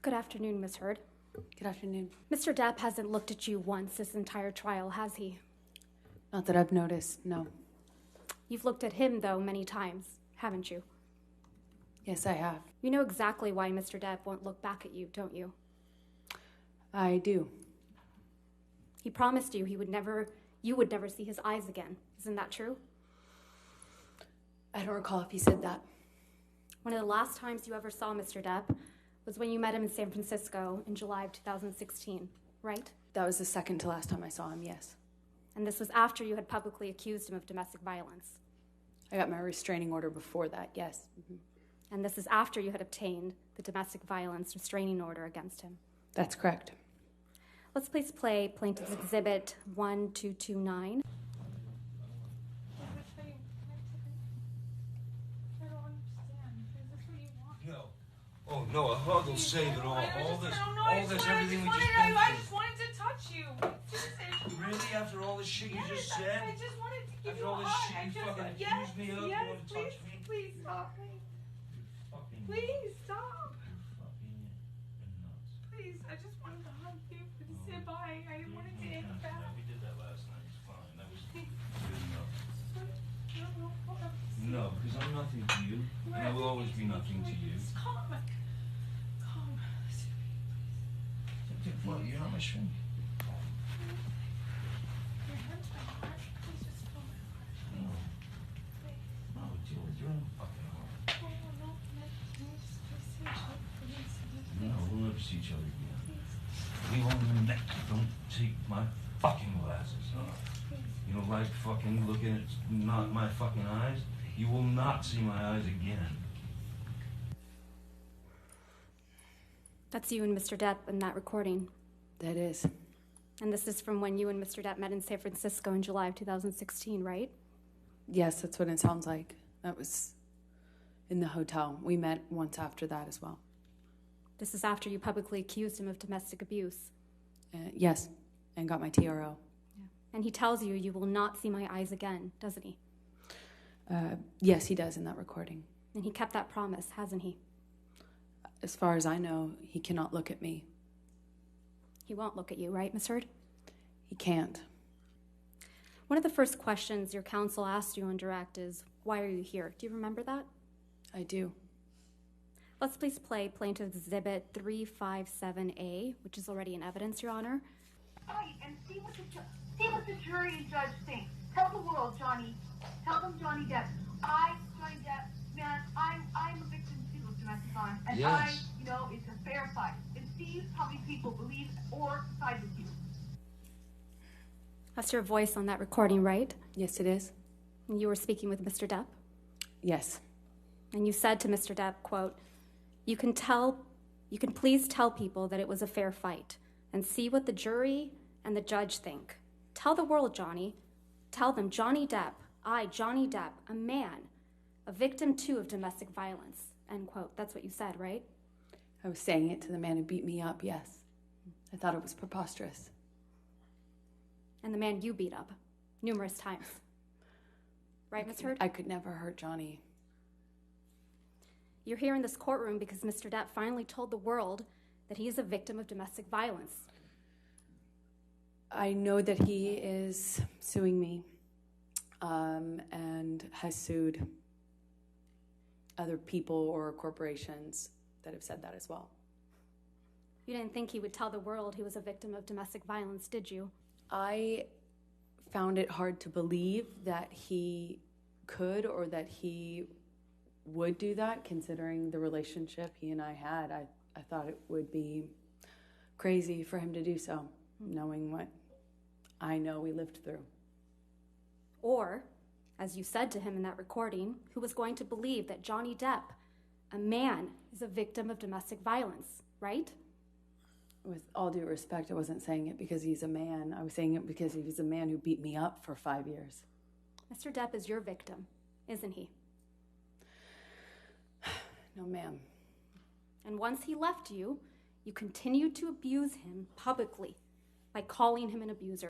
Good afternoon, Miss Heard. Good afternoon. Mr. Depp hasn't looked at you once this entire trial, has he? Not that I've noticed, no. You've looked at him, though, many times, haven't you? Yes, I have. You know exactly why Mr. Depp won't look back at you, don't you? I do. He promised you you would never see his eyes again. Isn't that true? I don't recall if he said that. One of the last times you ever saw Mr. Depp was when you met him in San Francisco in July of 2016, right? That was the second to last time I saw him, yes. And this was after you had publicly accused him of domestic violence. I got my restraining order before that, yes. And this is after you had obtained the domestic violence restraining order against him. That's correct. Let's please play Plaintiff's Exhibit 1229. No. Oh, no, a hug will save it all. All this, everything we just been I through. just wanted to touch you. Really? After all this shit you just said? I just wanted to give After you a all this hug. shit you fucking accused me of? You want to touch me? Please stop me. Fucking Please stop. fucking nuts. Please, I just wanted to hug you and say bye. I didn't want to take it back. We did that last night. It's fine. That was good enough. Hold up. No, because I'm nothing to you, and I will always be nothing to you. Calm. What? You're not my shrink. Your hand's my heart. Please just feel my heart. No. Please. No, deal with your own fucking heart. Oh, no. No, we'll never see each other again. Please. We won't even don't take my fucking glasses off. You don't like fucking looking at not my fucking eyes? You will not see my eyes again. That's you and Mr. Depp in that recording. That is. And this is from when you and Mr. Depp met in San Francisco in July of 2016, right? Yes, that's what it sounds like. That was in the hotel. We met once after that as well. This is after you publicly accused him of domestic abuse. Yes, and got my TRO. Yeah. And he tells you you will not see my eyes again, doesn't he? Yes, he does in that recording. And he kept that promise, hasn't he? As far as I know, he cannot look at me. He won't look at you, right, Miss Heard? He can't. One of the first questions your counsel asked you on direct is, why are you here? Do you remember that? I do. Let's please play Plaintiff's Exhibit 357A, which is already in evidence, Your Honor. Right, and see what the jury and judge think. Tell the world, Johnny. Tell them, Johnny Depp. Johnny Depp, man, I'm a victim too of domestic violence, and Yes. It's a fair fight. And see how many people believe or side with you. That's your voice on that recording, right? Yes, it is. And you were speaking with Mr. Depp? Yes. And you said to Mr. Depp, quote, you can please tell people that it was a fair fight and see what the jury and the judge think. Tell the world, Johnny. Tell them, Johnny Depp, Johnny Depp, a man, a victim too of domestic violence, end quote. That's what you said, right? I was saying it to the man who beat me up, yes. I thought it was preposterous. And the man you beat up numerous times. Right, Ms. Heard? I could never hurt Johnny. You're here in this courtroom because Mr. Depp finally told the world that he is a victim of domestic violence. I know that he is suing me and has sued other people or corporations that have said that as well. You didn't think he would tell the world he was a victim of domestic violence, did you? I found it hard to believe that he could or that he would do that, considering the relationship he and I had. I thought it would be crazy for him to do so, knowing what I know we lived through. Or, as you said to him in that recording, who was going to believe that Johnny Depp, a man, is a victim of domestic violence, right? With all due respect, I wasn't saying it because he's a man. I was saying it because he was a man who beat me up for 5 years. Mr. Depp is your victim, isn't he? No, ma'am. And once he left you, you continued to abuse him publicly by calling him an abuser.